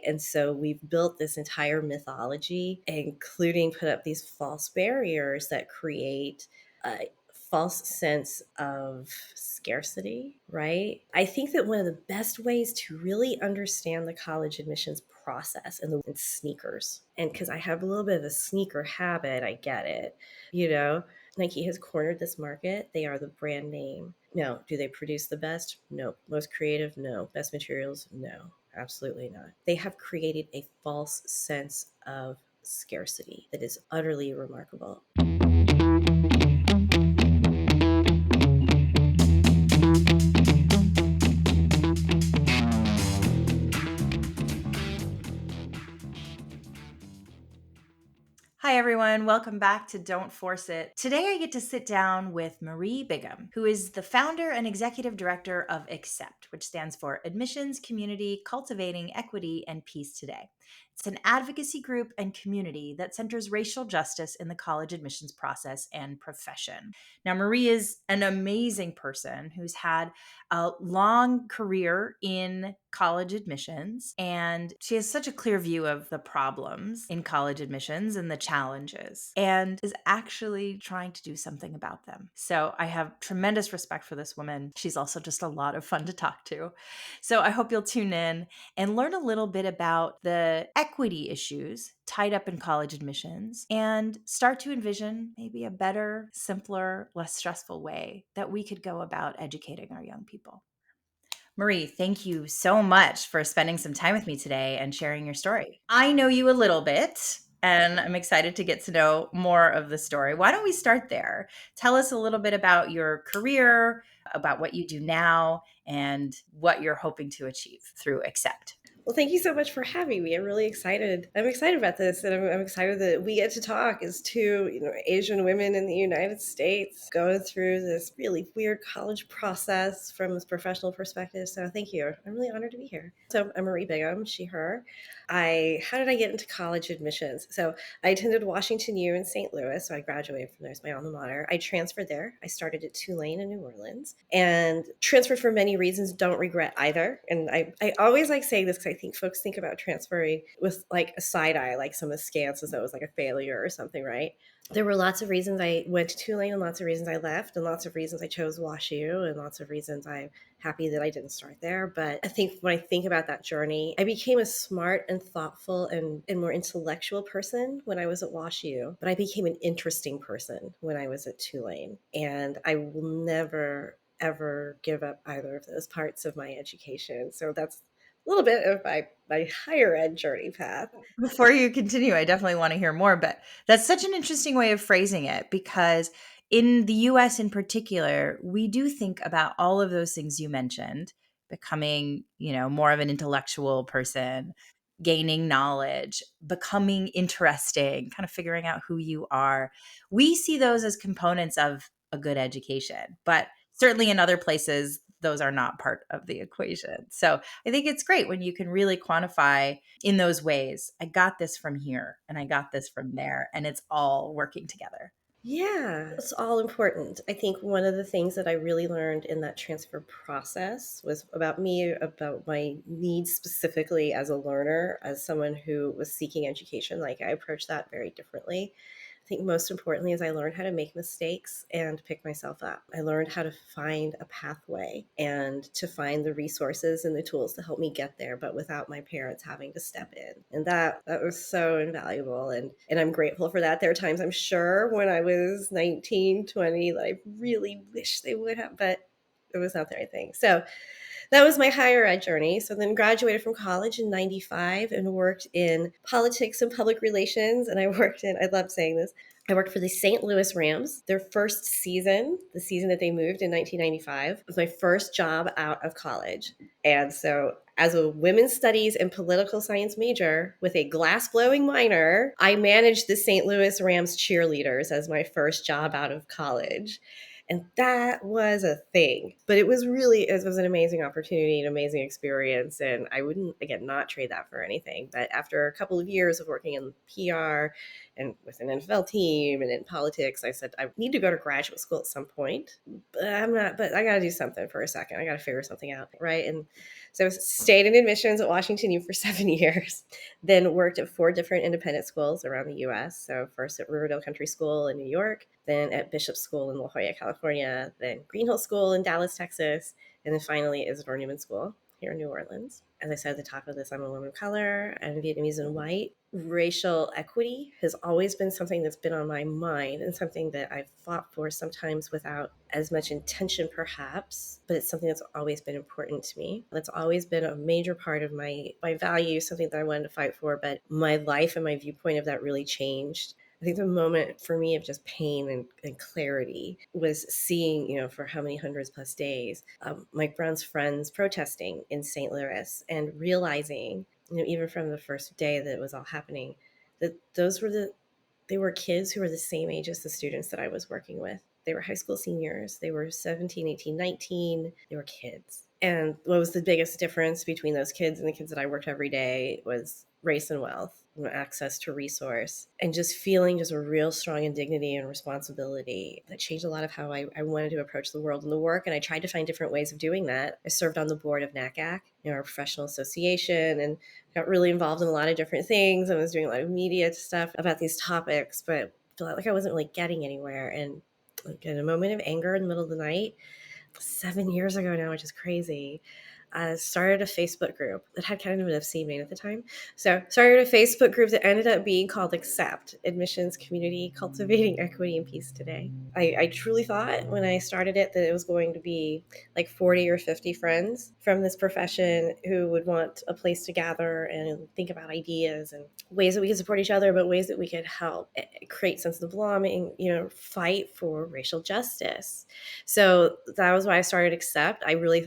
And so we've built this entire mythology, including put up these false barriers that create a false sense of scarcity, right? I think that one of the best ways to really understand the college admissions process and sneakers, and because I have a little bit of a sneaker habit, I get it, you know, Nike has cornered this market. They are the brand name. No. Do they produce the best? No. Most creative? No. Best materials? No. Absolutely not. They have created a false sense of scarcity that is utterly remarkable. Hi, everyone. Welcome back to Don't Force It. Today, I get to sit down with Marie Bigham, who is the founder and executive director of ACCEPT, which stands for Admissions Community Cultivating Equity and Peace Today. It's an advocacy group and community that centers racial justice in the college admissions process and profession. Now, Marie is an amazing person who's had a long career in college admissions, and she has such a clear view of the problems in college admissions and the challenges, and is actually trying to do something about them. So I have tremendous respect for this woman. She's also just a lot of fun to talk to. So I hope you'll tune in and learn a little bit about the equity issues tied up in college admissions and start to envision maybe a better, simpler, less stressful way that we could go about educating our young people. Marie, thank you so much for spending some time with me today and sharing your story. I know you a little bit, and I'm excited to get to know more of the story. Why don't we start there? Tell us a little bit about your career, about what you do now, and what you're hoping to achieve through Accept. Well, thank you so much for having me. I'm really excited. I'm excited about this, and I'm excited that we get to talk as two, Asian women in the United States going through this really weird college process from this professional perspective. So, thank you. I'm really honored to be here. So, I'm Marie Bigham, she, her. How did I get into college admissions? So, I attended Washington U in St. Louis, so I graduated from there as my alma mater. I transferred there. I started at Tulane in New Orleans and transferred for many reasons. Don't regret either. And I always like saying this because I think folks think about transferring with like a side eye, like some askance as though it was like a failure or something, right? There were lots of reasons I went to Tulane and lots of reasons I left and lots of reasons I chose WashU and lots of reasons I'm happy that I didn't start there. But I think when I think about that journey, I became a smart and thoughtful and more intellectual person when I was at WashU, but I became an interesting person when I was at Tulane. And I will never ever give up either of those parts of my education. So that's a little bit of my higher ed journey path. Before you continue, I definitely want to hear more, but that's such an interesting way of phrasing it because in the US in particular, we do think about all of those things you mentioned, becoming, more of an intellectual person, gaining knowledge, becoming interesting, kind of figuring out who you are. We see those as components of a good education, but certainly in other places, those are not part of the equation. So I think it's great when you can really quantify in those ways. I got this from here and I got this from there, and it's all working together. Yeah, it's all important. I think one of the things that I really learned in that transfer process was about me, about my needs specifically as a learner, as someone who was seeking education. Like I approached that very differently. I think most importantly is I learned how to make mistakes and pick myself up. I learned how to find a pathway and to find the resources and the tools to help me get there, but without my parents having to step in. And that was so invaluable. And I'm grateful for that. There are times I'm sure when I was 19, 20 that I really wish they would have, but it was not the right thing. So that was my higher ed journey. So then graduated from college in 95 and worked in politics and public relations. And I love saying this, I worked for the St. Louis Rams. Their first season, the season that they moved in 1995, was my first job out of college. And so as a women's studies and political science major with a glass blowing minor, I managed the St. Louis Rams cheerleaders as my first job out of college. And that was a thing. But it was an amazing opportunity, an amazing experience. And I wouldn't, again, not trade that for anything. But after a couple of years of working in PR and with an NFL team and in politics, I said, I need to go to graduate school at some point. But I got to do something for a second. I got to figure something out. Right. And So stayed in admissions at Washington U for 7 years, then worked at 4 different independent schools around the US. So first at Riverdale Country School in New York, then at Bishop School in La Jolla, California, then Green Hill School in Dallas, Texas, and then finally Isidore Newman School here in New Orleans. As I said at the top of this, I'm a woman of color, I'm Vietnamese and white. Racial equity has always been something that's been on my mind and something that I've fought for, sometimes without as much intention perhaps, but it's something that's always been important to me. That's always been a major part of my value, something that I wanted to fight for, but my life and my viewpoint of that really changed. I think the moment for me of just pain and clarity was seeing, for how many hundreds plus days, Mike Brown's friends protesting in St. Louis and realizing, even from the first day that it was all happening, that they were kids who were the same age as the students that I was working with. They were high school seniors. They were 17, 18, 19. They were kids. And what was the biggest difference between those kids and the kids that I worked every day was race and wealth, access to resource, and just feeling just a real strong indignity and responsibility that changed a lot of how I wanted to approach the world and the work. And I tried to find different ways of doing that. I served on the board of NACAC, our professional association, and got really involved in a lot of different things. I was doing a lot of media stuff about these topics, but felt like I wasn't really getting anywhere. And like in a moment of anger in the middle of the night, 7 years ago now, which is crazy, I started a Facebook group that had kind of an obscene name at the time. So started a Facebook group that ended up being called Accept, Admissions Community Cultivating Equity and Peace Today. I truly thought when I started it that it was going to be like 40 or 50 friends from this profession who would want a place to gather and think about ideas and ways that we could support each other, but ways that we could help create sense of belonging, fight for racial justice. So that was why I started Accept. I really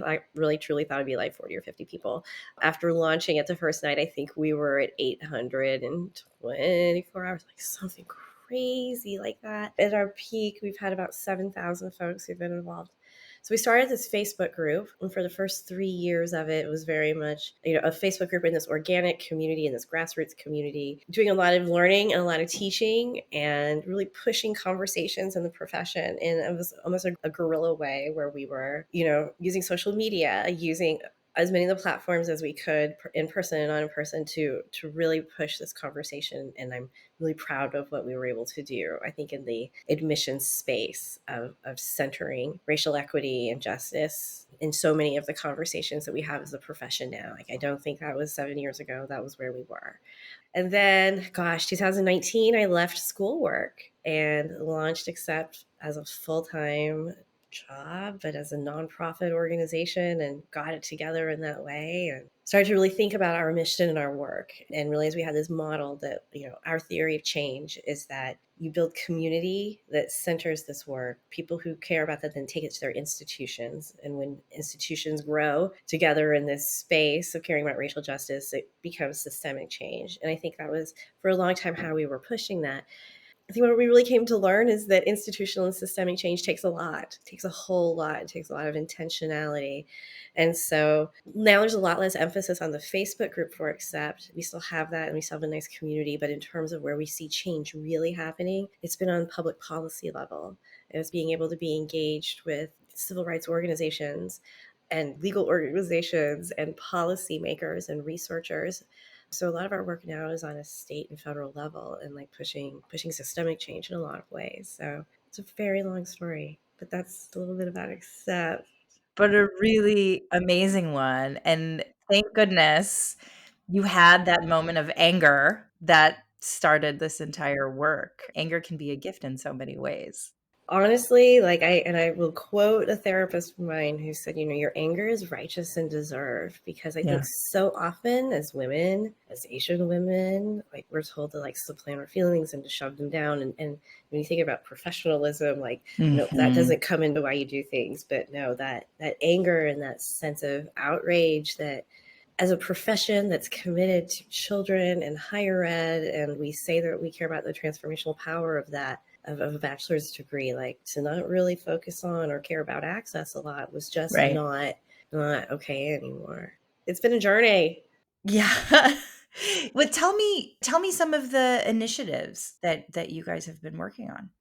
truly thought it'd be like 40 or 50 people. After launching it the first night, I think we were at 824 hours, like something crazy like that. At our peak, we've had about 7,000 folks who've been involved. So we started this Facebook group, and for the first 3 years of it, it was very much, a Facebook group in this organic community, in this grassroots community, doing a lot of learning and a lot of teaching and really pushing conversations in the profession. And it was almost a guerrilla way where we were, using social media, using as many of the platforms as we could in person and non in person to really push this conversation. And I'm really proud of what we were able to do, I think, in the admissions space of centering racial equity and justice in so many of the conversations that we have as a profession now. Like, I don't think that was 7 years ago. That was where we were. And then, gosh, 2019, I left schoolwork and launched Accept as a full time job, but as a nonprofit organization, and got it together in that way and started to really think about our mission and our work and realized we had this model that, our theory of change is that you build community that centers this work, people who care about that then take it to their institutions. And when institutions grow together in this space of caring about racial justice, it becomes systemic change. And I think that was for a long time how we were pushing that. I think what we really came to learn is that institutional and systemic change takes a lot. It takes a whole lot. It takes a lot of intentionality. And so now there's a lot less emphasis on the Facebook group for Accept. We still have that and we still have a nice community. But in terms of where we see change really happening, it's been on public policy level. It's being able to be engaged with civil rights organizations and legal organizations and policymakers and researchers. So a lot of our work now is on a state and federal level and like pushing systemic change in a lot of ways. So it's a very long story, but that's a little bit about Accept. But a really amazing one, and thank goodness you had that moment of anger that started this entire work. Anger can be a gift in so many ways. Honestly, I will quote a therapist of mine who said, your anger is righteous and deserved, because I Yeah. think so often as women, as Asian women, like we're told to like supplant our feelings and to shove them down. And when you think about professionalism, like, that Mhm. doesn't come into why you do things, but no, that anger and that sense of outrage that as a profession that's committed to children and higher ed, and we say that we care about the transformational power of that, of a bachelor's degree, like to not really focus on or care about access a lot was just Right. not okay anymore. It's been a journey. Yeah. Well, tell me some of the initiatives that you guys have been working on.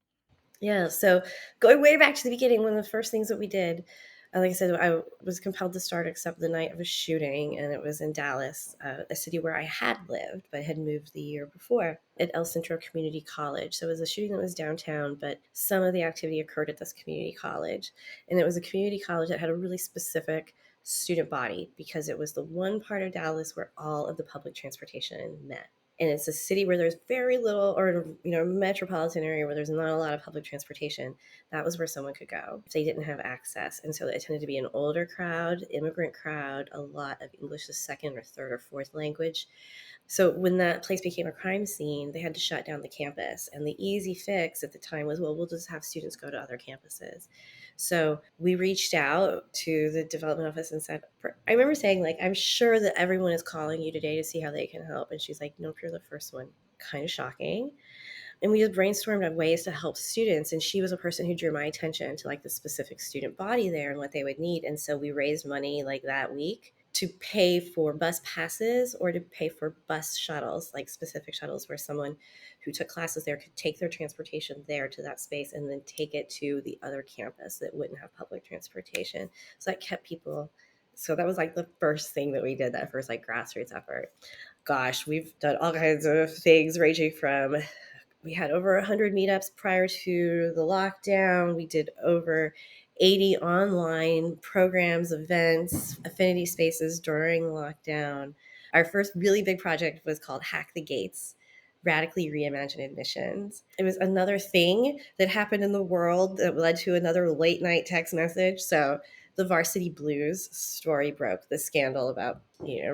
Yeah, so going way back to the beginning, one of the first things that we did Like I said, I was compelled to start except the night of a shooting, and it was in Dallas, a city where I had lived but had moved the year before at El Centro Community College. So it was a shooting that was downtown, but some of the activity occurred at this community college. And it was a community college that had a really specific student body because it was the one part of Dallas where all of the public transportation met. And it's a city where there's very little, or a metropolitan area where there's not a lot of public transportation. That was where someone could go if they didn't have access. And so it tended to be an older crowd, immigrant crowd, a lot of English as second or third or fourth language. So when that place became a crime scene, they had to shut down the campus. And the easy fix at the time was, well, we'll just have students go to other campuses. So we reached out to the development office and said, I remember saying, like, I'm sure that everyone is calling you today to see how they can help. And she's like, nope, you're the first one. Kind of shocking. And we just brainstormed on ways to help students. And she was a person who drew my attention to like the specific student body there and what they would need. And so we raised money like that week to pay for bus passes or to pay for bus shuttles, like specific shuttles where someone who took classes there could take their transportation there to that space and then take it to the other campus that wouldn't have public transportation. So that kept people. So that was like the first thing that we did, that first like grassroots effort. Gosh, we've done all kinds of things ranging from, we had over 100 meetups prior to the lockdown. We did over 80 online programs, events, affinity spaces during lockdown. Our first really big project was called Hack the Gates, radically reimagine admissions. It was another thing that happened in the world that led to another late night text message. So the Varsity Blues story broke, the scandal about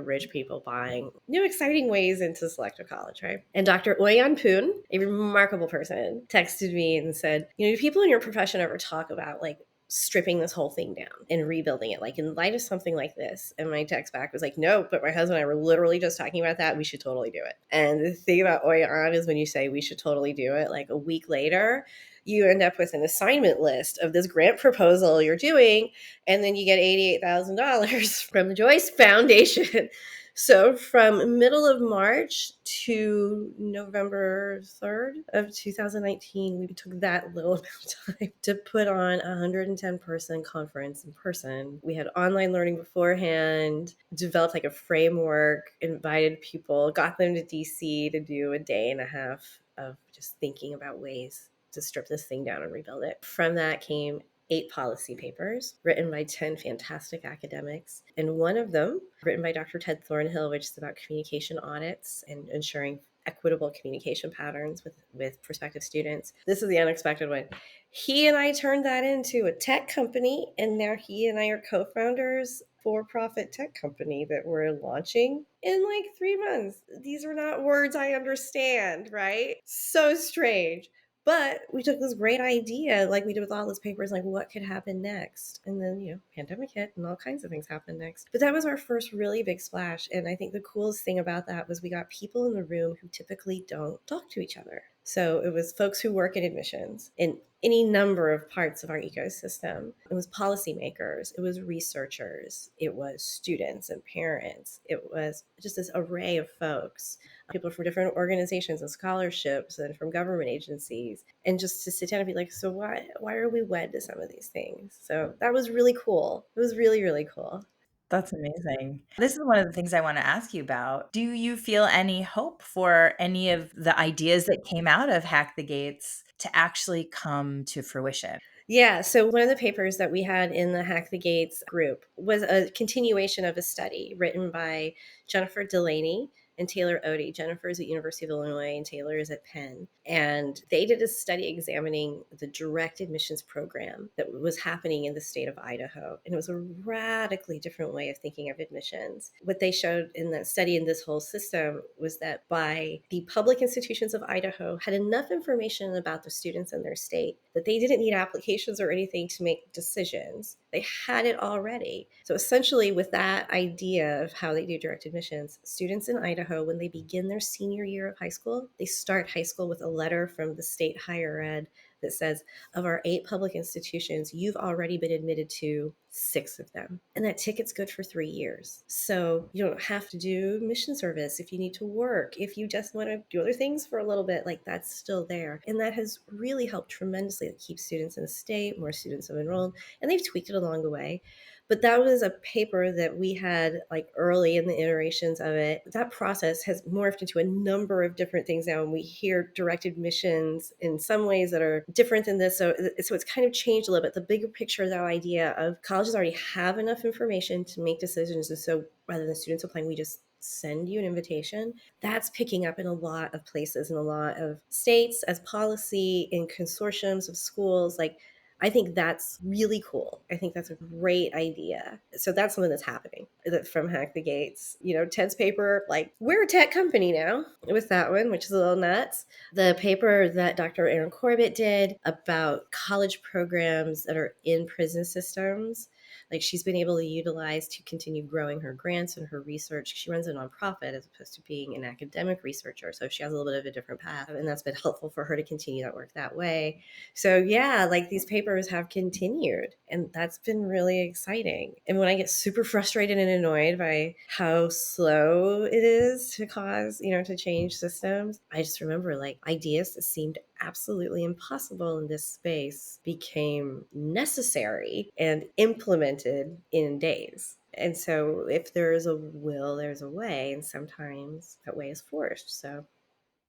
rich people buying new exciting ways into selective college, right? And Dr. Oyan Poon, a remarkable person, texted me and said, do people in your profession ever talk about like stripping this whole thing down and rebuilding it, like in light of something like this? And my text back was like, no, but my husband and I were literally just talking about that. We should totally do it. And the thing about Oyan is when you say we should totally do it, like a week later, you end up with an assignment list of this grant proposal you're doing, and then you get $88,000 from the Joyce Foundation. So from middle of March to November 3rd of 2019, we took that little amount of time to put on a 110-person conference in person. We had online learning beforehand, developed like a framework, invited people, got them to DC to do a day and a half of just thinking about ways to strip this thing down and rebuild it. From that came 8 policy papers written by 10 fantastic academics. And one of them, written by Dr. Ted Thornhill, which is about communication audits and ensuring equitable communication patterns with prospective students. This is the unexpected one. He and I turned that into a tech company, and now he and I are co-founders for-profit tech company that we're launching in like 3 months. These are not words I understand, right? So strange. But we took this great idea, like we did with all those papers, like what could happen next? And then, pandemic hit and all kinds of things happened next. But that was our first really big splash. And I think the coolest thing about that was we got people in the room who typically don't talk to each other. So it was folks who work in admissions in any number of parts of our ecosystem. It was policymakers, it was researchers, it was students and parents. It was just this array of folks, people from different organizations and scholarships and from government agencies, and just to sit down and be like, so why are we wed to some of these things? So that was really cool. It was really, really cool. That's amazing. This is one of the things I want to ask you about. Do you feel any hope for any of the ideas that came out of Hack the Gates to actually come to fruition? Yeah, so one of the papers that we had in the Hack the Gates group was a continuation of a study written by Jennifer Delaney and Taylor Odie. Jennifer is at University of Illinois and Taylor is at Penn. And they did a study examining the direct admissions program that was happening in the state of Idaho. And it was a radically different way of thinking of admissions. What they showed in that study in this whole system was that by the public institutions of Idaho had enough information about the students in their state that they didn't need applications or anything to make decisions. They had it already. So essentially, with that idea of how they do direct admissions, students in Idaho, when they begin their senior year of high school, they start high school with a letter from the state higher ed that says, of our 8 public institutions, you've already been admitted to 6 of them. And that ticket's good for 3 years. So you don't have to do mission service if you need to work. If you just want to do other things for a little bit, like that's still there. And that has really helped tremendously to keep students in the state. More students have enrolled, and they've tweaked it along the way. But that was a paper that we had like early in the iterations of it. That process has morphed into a number of different things now, and we hear directed missions in some ways that are different than this. So it's kind of changed a little bit. The bigger picture, that idea of colleges already have enough information to make decisions, and so rather than students applying, we just send you an invitation. That's picking up in a lot of places, in a lot of states as policy, in consortiums of schools. Like, I think that's really cool. I think that's a great idea. So that's something that's happening from Hack the Gates. Ted's paper, like, we're a tech company now with that one, which is a little nuts. The paper that Dr. Aaron Corbett did about college programs that are in prison systems, like, she's been able to utilize to continue growing her grants and her research. She runs a nonprofit as opposed to being an academic researcher. So she has a little bit of a different path. And that's been helpful for her to continue that work that way. So yeah, like, these papers have continued, and that's been really exciting. And when I get super frustrated and annoyed by how slow it is to to change systems, I just remember, like, ideas that seemed absolutely impossible in this space became necessary and implemented in days. And so if there's a will, there's a way, and sometimes that way is forced. So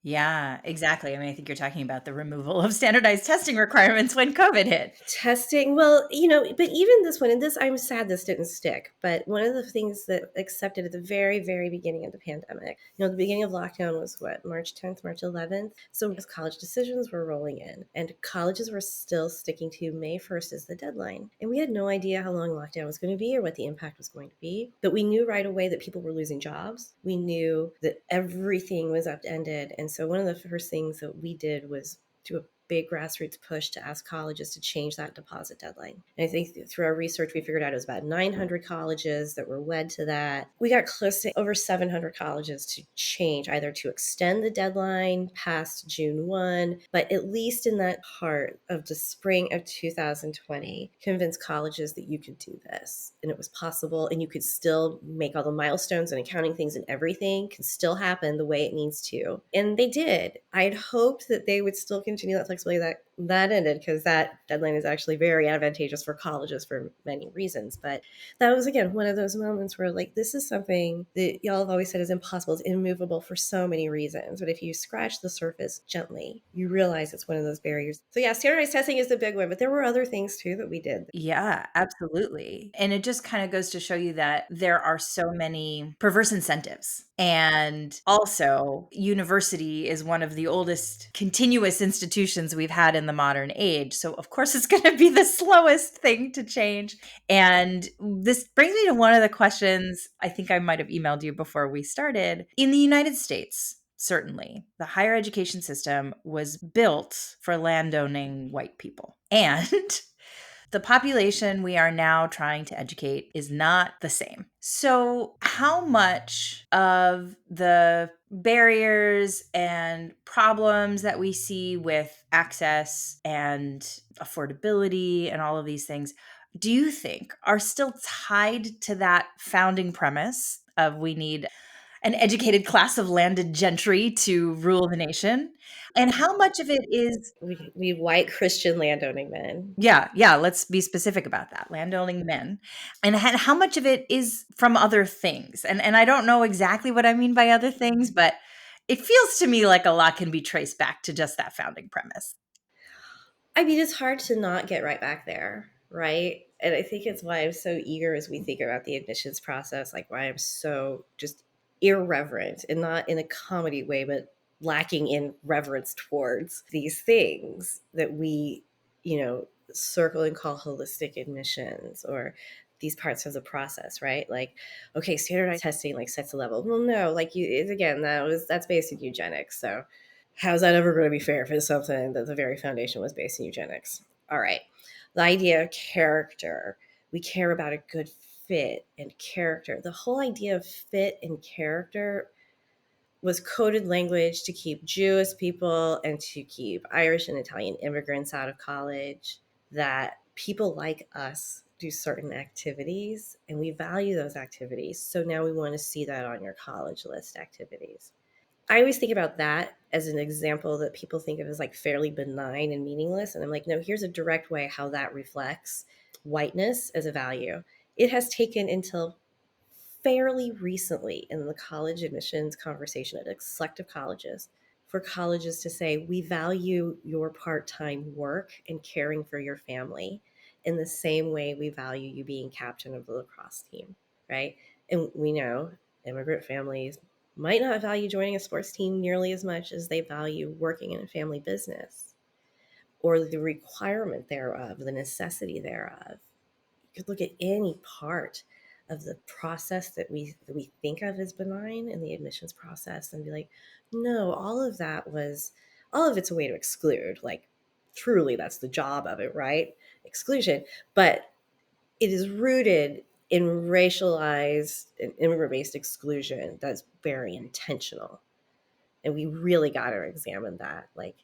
Yeah, exactly. I mean, I think you're talking about the removal of standardized testing requirements when COVID hit. testing, well, but even this one, and this, I'm sad this didn't stick, but one of the things that accepted at the very, very beginning of the pandemic, the beginning of lockdown was what, March 10th, March 11th. So as college decisions were rolling in, and colleges were still sticking to May 1st as the deadline. And we had no idea how long lockdown was going to be or what the impact was going to be. But we knew right away that people were losing jobs. We knew that everything was upended. And so one of the first things that we did was do a big grassroots push to ask colleges to change that deposit deadline. And I think through our research, we figured out it was about 900 colleges that were wed to that. We got close to over 700 colleges to change, either to extend the deadline past June 1, but at least in that part of the spring of 2020, convince colleges that you could do this and it was possible, and you could still make all the milestones and accounting things, and everything can still happen the way it needs to. And they did. I'd hoped that they would still continue that flexibility. That ended because that deadline is actually very advantageous for colleges for many reasons. But that was, again, one of those moments where, like, this is something that y'all have always said is impossible, it's immovable for so many reasons. But if you scratch the surface gently, you realize it's one of those barriers. So yeah, standardized testing is the big one, but there were other things too that we did. Yeah, absolutely. And it just kind of goes to show you that there are so many perverse incentives. And also, university is one of the oldest continuous institutions we've had in the modern age. So, of course, it's going to be the slowest thing to change. And this brings me to one of the questions I think I might have emailed you before we started. In the United States, certainly, the higher education system was built for landowning white people. And the population we are now trying to educate is not the same. So, how much of the barriers and problems that we see with access and affordability and all of these things do you think are still tied to that founding premise of we need an educated class of landed gentry to rule the nation? And how much of it is We white Christian landowning men. yeah, let's be specific about that. Landowning men. And how much of it is from other things? And I don't know exactly what I mean by other things, but it feels to me like a lot can be traced back to just that founding premise. I mean, it's hard to not get right back there, right? And I think it's why I'm so eager as we think about the admissions process, like why I'm so just irreverent, and not in a comedy way, but lacking in reverence towards these things that we, circle and call holistic admissions, or these parts of the process, right? Like, okay, standardized testing like sets a level. Well, no, like, again, that's basic eugenics. So how's that ever going to be fair if it's something that the very foundation was based in eugenics? All right. The idea of character. We care about a good fit and character. The whole idea of fit and character was coded language to keep Jewish people and to keep Irish and Italian immigrants out of college, that people like us do certain activities and we value those activities. So now we want to see that on your college list activities. I always think about that as an example that people think of as like fairly benign and meaningless. And I'm like, no, here's a direct way how that reflects whiteness as a value. It has taken until fairly recently in the college admissions conversation at selective colleges for colleges to say, we value your part time work and caring for your family in the same way we value you being captain of the lacrosse team, right? And we know immigrant families might not value joining a sports team nearly as much as they value working in a family business or the requirement thereof, the necessity thereof. You could look at any part of the process that we think of as benign in the admissions process and be like, no, all of it's a way to exclude. Like, truly, that's the job of it, right? Exclusion. But it is rooted in racialized and immigrant based exclusion that's very intentional. And we really got to examine that. Like,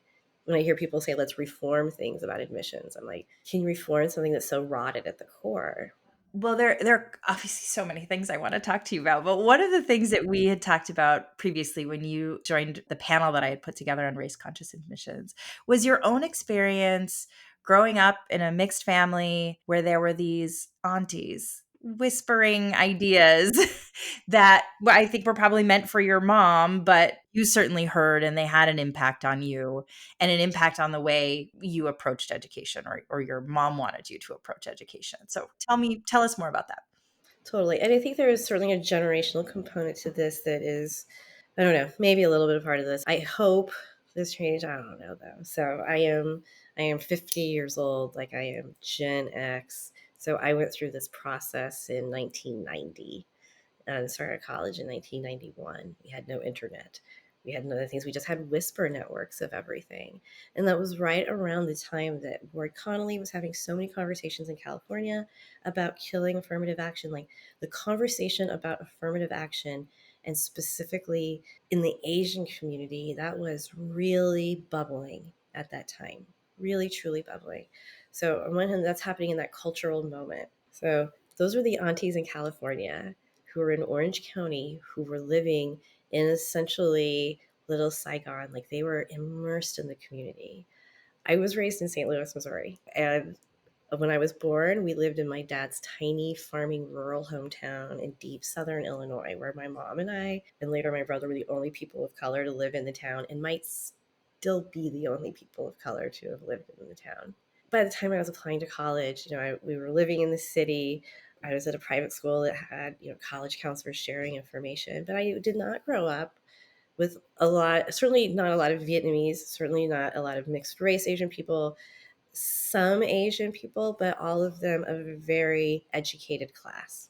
when I hear people say, let's reform things about admissions, I'm like, can you reform something that's so rotted at the core? Well, there are obviously so many things I want to talk to you about, but one of the things that we had talked about previously when you joined the panel that I had put together on race conscious admissions was your own experience growing up in a mixed family where there were these aunties whispering ideas that I think were probably meant for your mom, but you certainly heard and they had an impact on you and an impact on the way you approached education, or your mom wanted you to approach education. So tell us more about that. Totally. And I think there is certainly a generational component to this that is, I don't know, maybe a little bit of part of this. I hope this change. I don't know though. So I am 50 years old, like I am Gen X. So I went through this process in 1990 and started college in 1991. We had no internet. We had none of the things. We just had whisper networks of everything. And that was right around the time that Ward Connolly was having so many conversations in California about killing affirmative action. Like, the conversation about affirmative action, and specifically in the Asian community, that was really bubbling at that time, really, truly bubbling. So, on one hand, that's happening in that cultural moment. So, those were the aunties in California who were in Orange County who were living in essentially little Saigon. Like, they were immersed in the community. I was raised in St. Louis, Missouri. And when I was born, we lived in my dad's tiny farming rural hometown in deep southern Illinois, where my mom and I, and later my brother, were the only people of color to live in the town and might still be the only people of color to have lived in the town. By the time I was applying to college, we were living in the city. I was at a private school that had, college counselors sharing information, but I did not grow up with a lot, certainly not a lot of Vietnamese, certainly not a lot of mixed race Asian people, some Asian people, but all of them of a very educated class,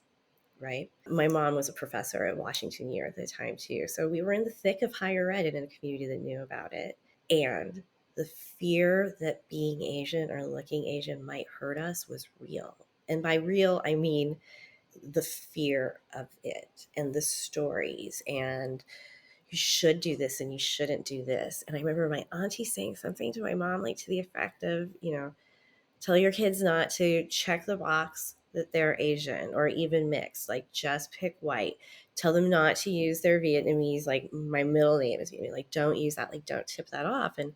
right? My mom was a professor at Washington U at the time too. So we were in the thick of higher ed and in a community that knew about it. And the fear that being Asian or looking Asian might hurt us was real. And by real, I mean the fear of it and the stories and you should do this and you shouldn't do this. And I remember my auntie saying something to my mom, like to the effect of, tell your kids not to check the box that they're Asian or even mixed, like just pick white. Tell them not to use their Vietnamese, like my middle name is Vietnamese, like don't use that, like don't tip that off. And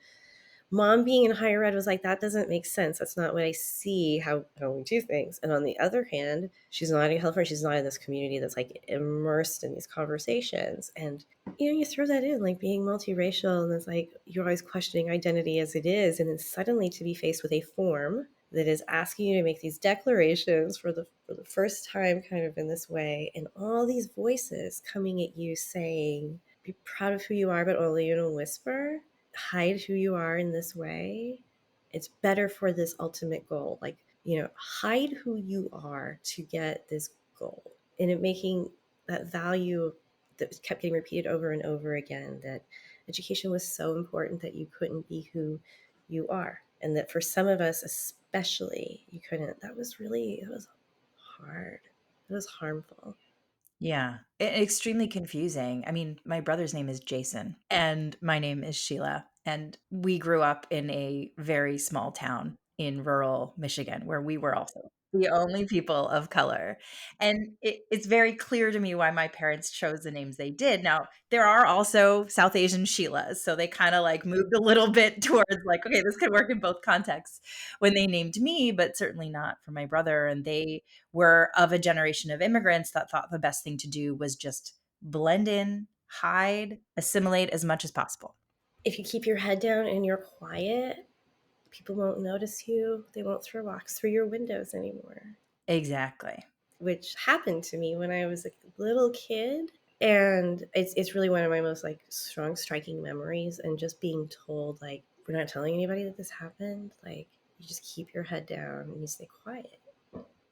mom being in higher ed was like, that doesn't make sense. That's not what I see how we do things. And on the other hand, she's not in California. She's not in this community that's like immersed in these conversations. And, you throw that in, like being multiracial, and it's like you're always questioning identity as it is. And then suddenly to be faced with a form that is asking you to make these declarations for the first time kind of in this way, and all these voices coming at you saying, be proud of who you are, but only in a whisper, hide who you are in this way. It's better for this ultimate goal. Like, hide who you are to get this goal. And it making that value that kept getting repeated over and over again, that education was so important that you couldn't be who you are. And that for some of us, especially, you couldn't. That was hard. It was harmful. Yeah, extremely confusing. I mean, my brother's name is Jason, and my name is Sheila, and we grew up in a very small town in rural Michigan where we were also the only people of color. And it's very clear to me why my parents chose the names they did. Now, there are also South Asian Sheilas, so they kind of like moved a little bit towards like, okay, this could work in both contexts when they named me, but certainly not for my brother. And they were of a generation of immigrants that thought the best thing to do was just blend in, hide, assimilate as much as possible. If you keep your head down and you're quiet, people won't notice you. They won't throw rocks through your windows anymore, Exactly. which happened to me when I was a little kid. And it's really one of my most like strong striking memories, and just being told like we're not telling anybody that this happened. Like you just keep your head down and you stay quiet.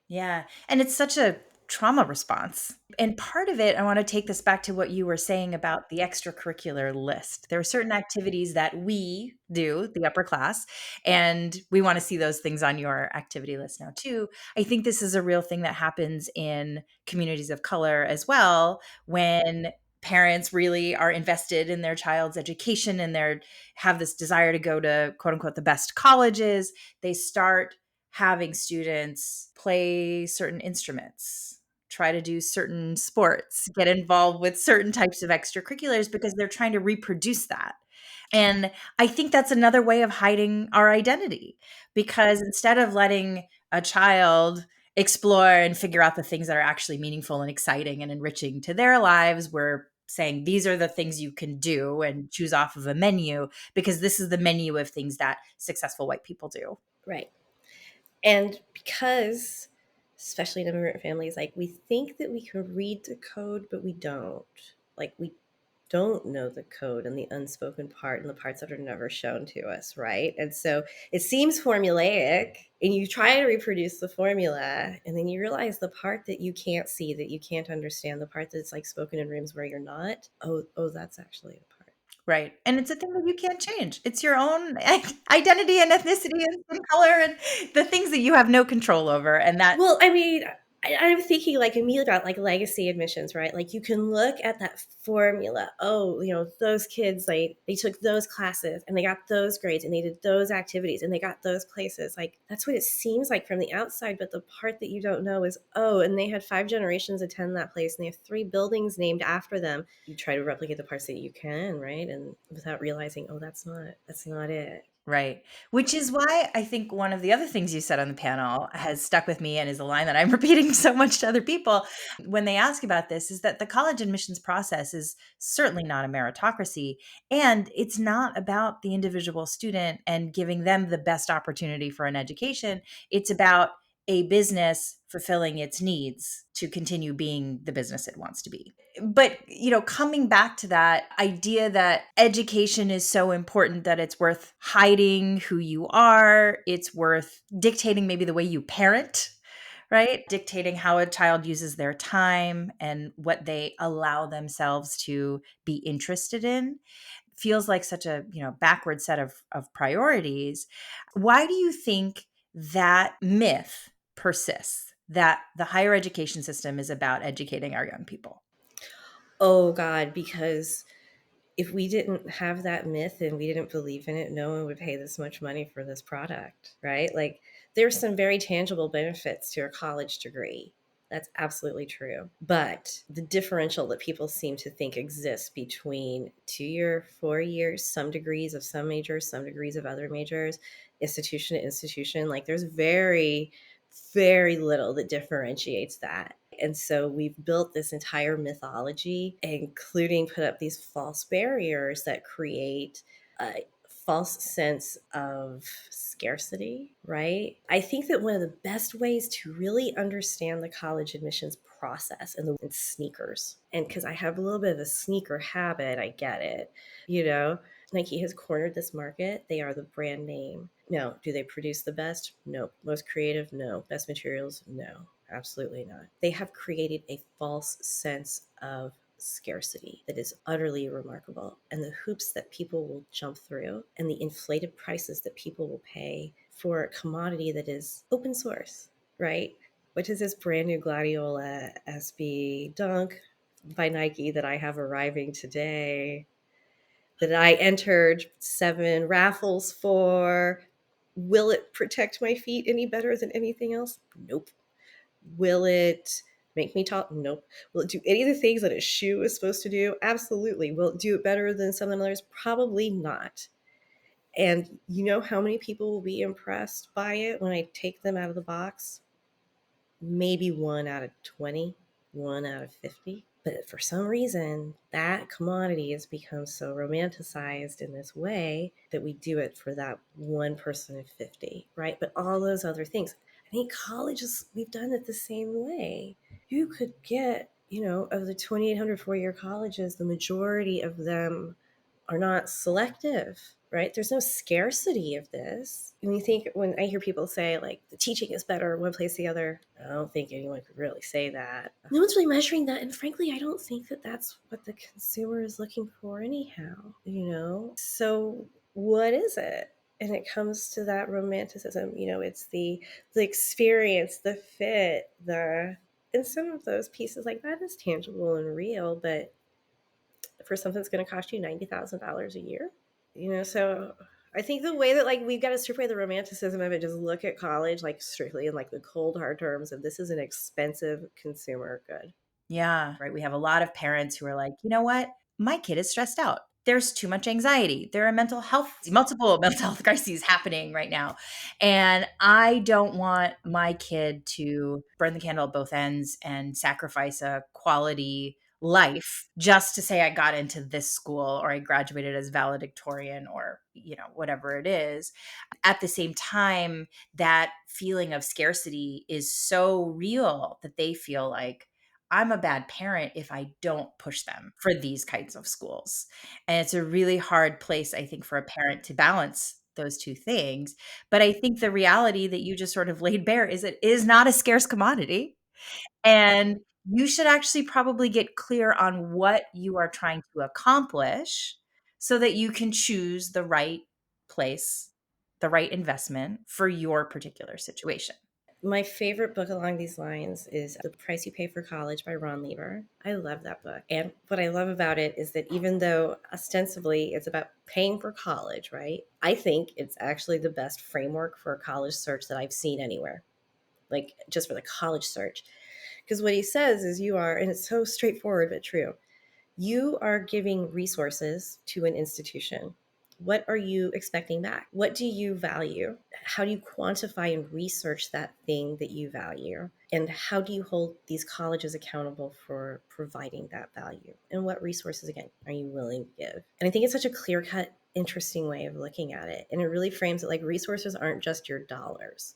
Yeah. And it's such a trauma response. And part of it, I want to take this back to what you were saying about the extracurricular list. There are certain activities that we do, the upper class, and we want to see those things on your activity list now, too. I think this is a real thing that happens in communities of color as well when parents really are invested in their child's education and they have this desire to go to quote unquote the best colleges. They start having students play certain instruments, try to do certain sports, get involved with certain types of extracurriculars because they're trying to reproduce that. And I think that's another way of hiding our identity because instead of letting a child explore and figure out the things that are actually meaningful and exciting and enriching to their lives, we're saying these are the things you can do and choose off of a menu because this is the menu of things that successful white people do. Right. And because, especially in immigrant families, like we think that we can read the code, but we don't. Like we don't know the code and the unspoken part and the parts that are never shown to us, right? And so it seems formulaic, and you try to reproduce the formula, and then you realize the part that you can't see, that you can't understand, the part that's like spoken in rooms where you're not. Oh, that's actually the part. Right. And it's a thing that you can't change. It's your own identity and ethnicity and skin color and the things that you have no control over. And that, Well, I mean, I'm thinking like immediately about like legacy admissions, right? Like you can look at that formula. Oh, those kids, like they took those classes and they got those grades and they did those activities and they got those places. Like that's what it seems like from the outside. But the part that you don't know is, oh, and they had 5 generations attend that place and they have 3 buildings named after them. You try to replicate the parts that you can, right? And without realizing, oh, that's not it. right. Which is why I think one of the other things you said on the panel has stuck with me and is a line that I'm repeating so much to other people when they ask about this is that the college admissions process is certainly not a meritocracy. And it's not about the individual student and giving them the best opportunity for an education. It's about a business fulfilling its needs to continue being the business it wants to be. But, coming back to that idea that education is so important that it's worth hiding who you are, it's worth dictating maybe the way you parent, right? Dictating how a child uses their time and what they allow themselves to be interested in feels like such a backward set of priorities. Why do you think that myth persists that the higher education system is about educating our young people? Oh God, because if we didn't have that myth and we didn't believe in it, no one would pay this much money for this product, right? Like there's some very tangible benefits to a college degree. That's absolutely true. But the differential that people seem to think exists between 2 year, 4 years, some degrees of some majors, some degrees of other majors, institution to institution, like there's very, very little that differentiates that. And so we've built this entire mythology, including put up these false barriers that create a false sense of scarcity, right? I think that one of the best ways to really understand the college admissions process and sneakers, and because I have a little bit of a sneaker habit, I get it, you know, Nike has cornered this market. They are the brand name. No. Do they produce the best? No. Most creative? No. Best materials? No. Absolutely not. They have created a false sense of scarcity that is utterly remarkable. And the hoops that people will jump through and the inflated prices that people will pay for a commodity that is open source, right? which is this brand new Gladiola SB Dunk by Nike that I have arriving today, that I entered 7 raffles for. Will it protect my feet any better than anything else? Nope. Will it make me tall? Nope. Will it do any of the things that a shoe is supposed to do? Absolutely. Will it do it better than some of the others? Probably not. And you know how many people will be impressed by it when I take them out of the box? Maybe 1 out of 20, 1 out of 50. But for some reason, that commodity has become so romanticized in this way that we do it for that one person of 50, right? But all those other things, I think colleges, we've done it the same way. You could get, of the 2,800 four-year colleges, the majority of them are not selective, right? There's no scarcity of this. When I hear people say like the teaching is better one place or the other, I don't think anyone could really say that. No one's really measuring that, and frankly, I don't think that that's what the consumer is looking for anyhow. So what is it? And it comes to that romanticism. It's the experience, the fit, the and some of those pieces like that is tangible and real, but for something that's going to cost you $90,000 a year. So I think the way that like we've got to strip away the romanticism of it, just look at college like strictly in like the cold hard terms of this is an expensive consumer good. Yeah, right. We have a lot of parents who are like, you know what? My kid is stressed out. There's too much anxiety. There are multiple mental health crises happening right now. And I don't want my kid to burn the candle at both ends and sacrifice a quality life just to say I got into this school or I graduated as valedictorian or, whatever it is. At the same time, that feeling of scarcity is so real that they feel like I'm a bad parent if I don't push them for these kinds of schools. And it's a really hard place, I think, for a parent to balance those two things. But I think the reality that you just sort of laid bare is it is not a scarce commodity. And you should actually probably get clear on what you are trying to accomplish so that you can choose the right place, the right investment for your particular situation. My favorite book along these lines is The Price You Pay for College by Ron Lieber. I love that book. And what I love about it is that even though ostensibly it's about paying for college, right? I think it's actually the best framework for a college search that I've seen anywhere, like just for the college search. Because what he says is and it's so straightforward but true, you are giving resources to an institution. What are you expecting back? What do you value? How do you quantify and research that thing that you value? And how do you hold these colleges accountable for providing that value? And what resources, again, are you willing to give? And I think it's such a clear cut, interesting way of looking at it. And it really frames it like resources aren't just your dollars.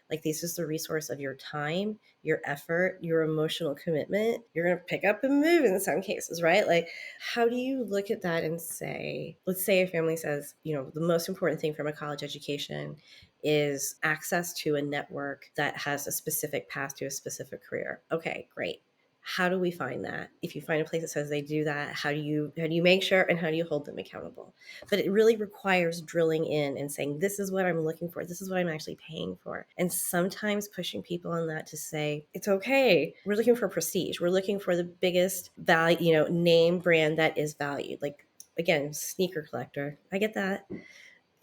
Like this is the resource of your time, your effort, your emotional commitment. You're going to pick up and move in some cases, right? Like, how do you look at that and say, let's say a family says, the most important thing from a college education is access to a network that has a specific path to a specific career. Okay, great. How do we find that? If you find a place that says they do that, how do you make sure and how do you hold them accountable? But it really requires drilling in and saying, this is what I'm looking for. This is what I'm actually paying for. And sometimes pushing people on that to say, it's okay. We're looking for prestige. We're looking for the biggest value, name brand that is valued. Like, again, sneaker collector. I get that.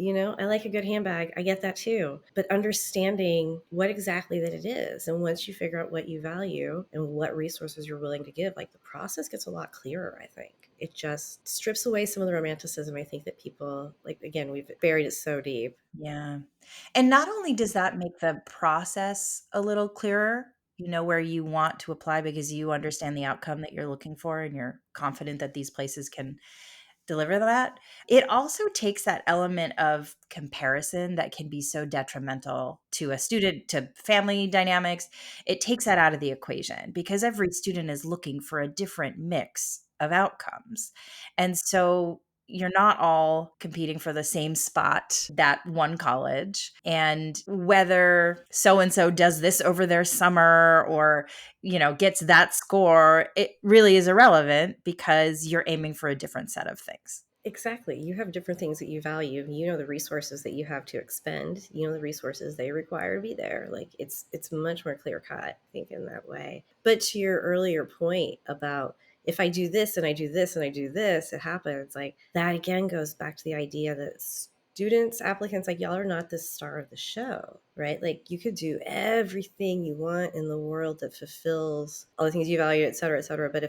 I like a good handbag. I get that too. But understanding what exactly that it is. And once you figure out what you value and what resources you're willing to give, like the process gets a lot clearer, I think. It just strips away some of the romanticism, I think, that people, like, again, we've buried it so deep. Yeah. And not only does that make the process a little clearer, you know where you want to apply because you understand the outcome that you're looking for and you're confident that these places can deliver that. It also takes that element of comparison that can be so detrimental to a student, to family dynamics. It takes that out of the equation because every student is looking for a different mix of outcomes. And so you're not all competing for the same spot that one college, and whether so and so does this over their summer or gets that score, it really is irrelevant because you're aiming for a different set of things. Exactly. You have different things that you value. You know the resources that you have to expend. You know the resources they require to be there. Like it's much more clear cut, I think, in that way. But to your earlier point about if I do this and I do this and I do this, it happens. Like that again goes back to the idea that students, applicants, like y'all are not the star of the show, right? Like you could do everything you want in the world that fulfills all the things you value, et cetera, et cetera. But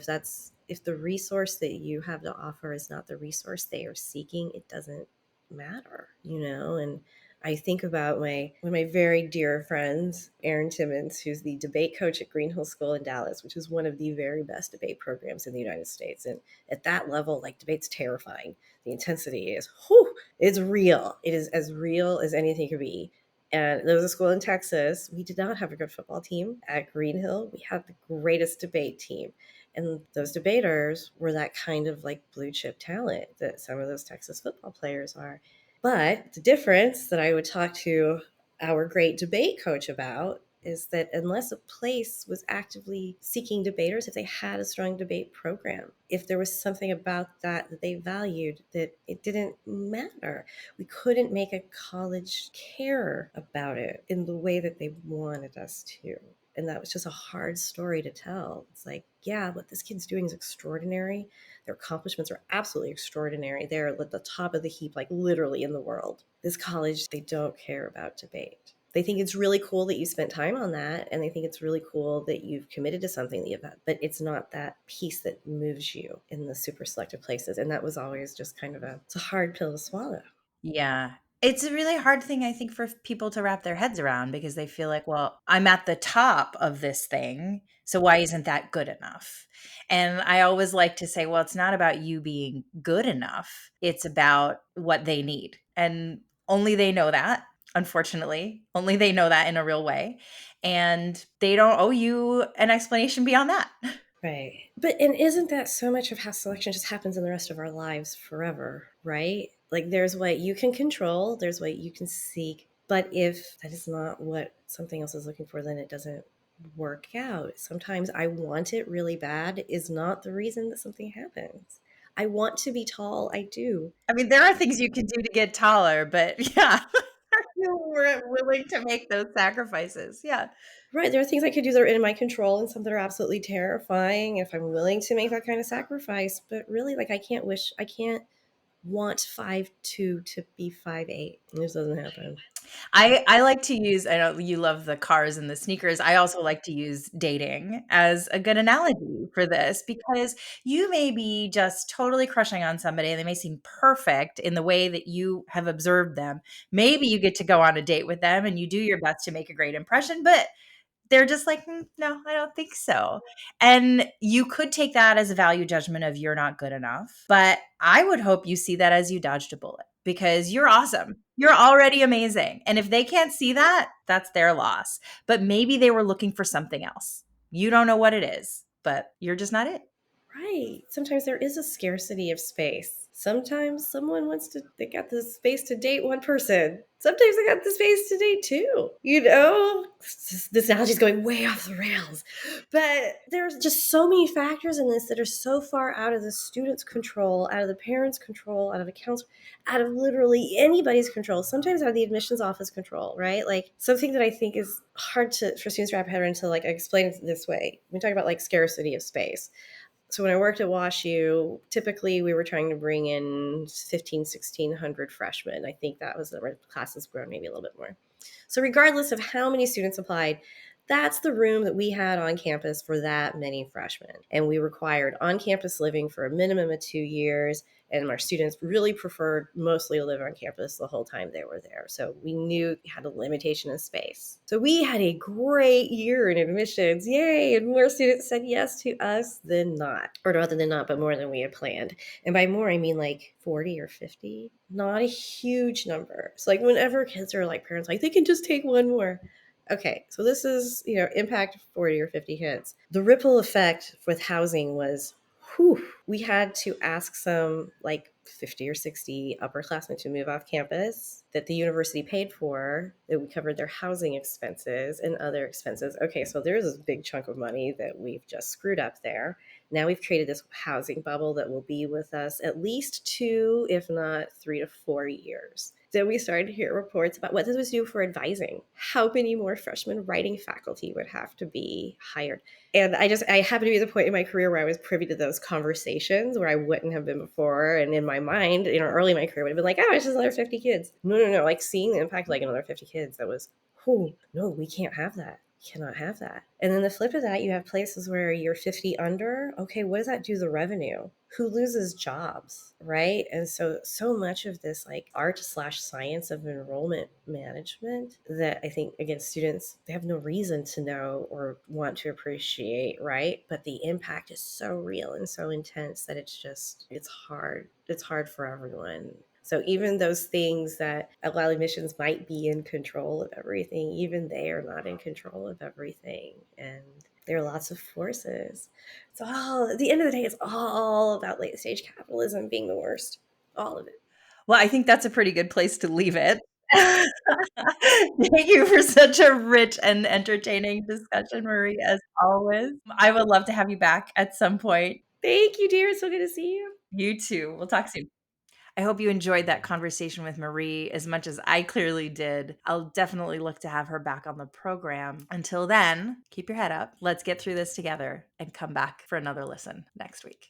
if the resource that you have to offer is not the resource they are seeking, it doesn't matter, you know? And I think about one of my very dear friends, Erin Timmons, who's the debate coach at Green Hill School in Dallas, which is one of the very best debate programs in the United States. And at that level, like debate's terrifying. The intensity is, whew, it's real. It is as real as anything could be. And there was a school in Texas. We did not have a good football team at Green Hill. We had the greatest debate team. And those debaters were that kind of like blue chip talent that some of those Texas football players are. But the difference that I would talk to our great debate coach about is that unless a place was actively seeking debaters, if they had a strong debate program, if there was something about that that they valued, that it didn't matter. We couldn't make a college care about it in the way that they wanted us to. And that was just a hard story to tell. It's like, yeah, what this kid's doing is extraordinary. Their accomplishments are absolutely extraordinary. They're at the top of the heap, like literally in the world. This college, they don't care about debate. They think it's really cool that you spent time on that, and they think it's really cool that you've committed to something that you've had, but it's not that piece that moves you in the super selective places. And that was always just kind of it's a hard pill to swallow. Yeah. It's a really hard thing, I think, for people to wrap their heads around because they feel like, well, I'm at the top of this thing. So why isn't that good enough? And I always like to say, well, it's not about you being good enough. It's about what they need. And only they know that, unfortunately. Only they know that in a real way. And they don't owe you an explanation beyond that. Right. But and isn't that so much of how selection just happens in the rest of our lives forever, right? Like there's what you can control, there's what you can seek. But if that is not what something else is looking for, then it doesn't work out. Sometimes I want it really bad is not the reason that something happens. I want to be tall, I do. I mean, there are things you can do to get taller, but yeah, are you willing to make those sacrifices? Yeah. Right, there are things I could do that are in my control and some that are absolutely terrifying if I'm willing to make that kind of sacrifice. But really, like I can't want 5'2" to be 5'8". This doesn't happen. I like to use, I know you love the cars and the sneakers. I also like to use dating as a good analogy for this because you may be just totally crushing on somebody and they may seem perfect in the way that you have observed them. Maybe you get to go on a date with them and you do your best to make a great impression, but they're just like, "Mm, no, I don't think so." And you could take that as a value judgment of you're not good enough, but I would hope you see that as you dodged a bullet because you're awesome. You're already amazing. And if they can't see that, that's their loss. But maybe they were looking for something else. You don't know what it is, but you're just not it. Right. Sometimes there is a scarcity of space. Sometimes someone they got the space to date one person. Sometimes they got the space to date two. You know, this analogy is going way off the rails. But there's just so many factors in this that are so far out of the student's control, out of the parents' control, out of the council, out of literally anybody's control, sometimes out of the admissions office control, right? Like something that I think is hard for students to wrap their head around to like explain it this way. We talk about like scarcity of space. So when I worked at WashU, typically we were trying to bring in 15, 1,600 freshmen. I think that was the classes grown maybe a little bit more. So regardless of how many students applied, that's the room that we had on campus for that many freshmen. And we required on-campus living for a minimum of 2 years. And our students really preferred mostly to live on campus the whole time they were there. So we knew we had a limitation of space. So we had a great year in admissions. Yay! And more students said yes to us than not. Or rather than not, but more than we had planned. And by more, I mean like 40 or 50. Not a huge number. So like whenever kids are like parents, like they can just take one more. Okay, so this is, impact 40 or 50 kids. The ripple effect with housing was, whew, we had to ask some like 50 or 60 upperclassmen to move off campus that the university paid for, that we covered their housing expenses and other expenses. Okay, so there's a big chunk of money that we've just screwed up there. Now we've created this housing bubble that will be with us at least 2, if not 3 to 4 years. Then we started to hear reports about what does this do for advising? How many more freshman writing faculty would have to be hired? And I happened to be at the point in my career where I was privy to those conversations where I wouldn't have been before. And in my mind, early in my career would have been like, oh, it's just another 50 kids. No, no, no. Like seeing the impact, like another 50 kids, that was, oh, no, we can't have that. Cannot have that. And then the flip of that, you have places where you're 50 under. Okay, what does that do to the revenue? Who loses jobs, right? And so much of this like art/science of enrollment management that I think, again, students, they have no reason to know or want to appreciate, right? But the impact is so real and so intense that it's hard. It's hard for everyone. So even those things that allow admissions might be in control of everything, even they are not in control of everything. And there are lots of forces. It's all, at the end of the day, it's all about late stage capitalism being the worst. All of it. Well, I think that's a pretty good place to leave it. Thank you for such a rich and entertaining discussion, Marie, as always. I would love to have you back at some point. Thank you, dear. It's so good to see you. You too. We'll talk soon. I hope you enjoyed that conversation with Marie as much as I clearly did. I'll definitely look to have her back on the program. Until then, keep your head up. Let's get through this together and come back for another listen next week.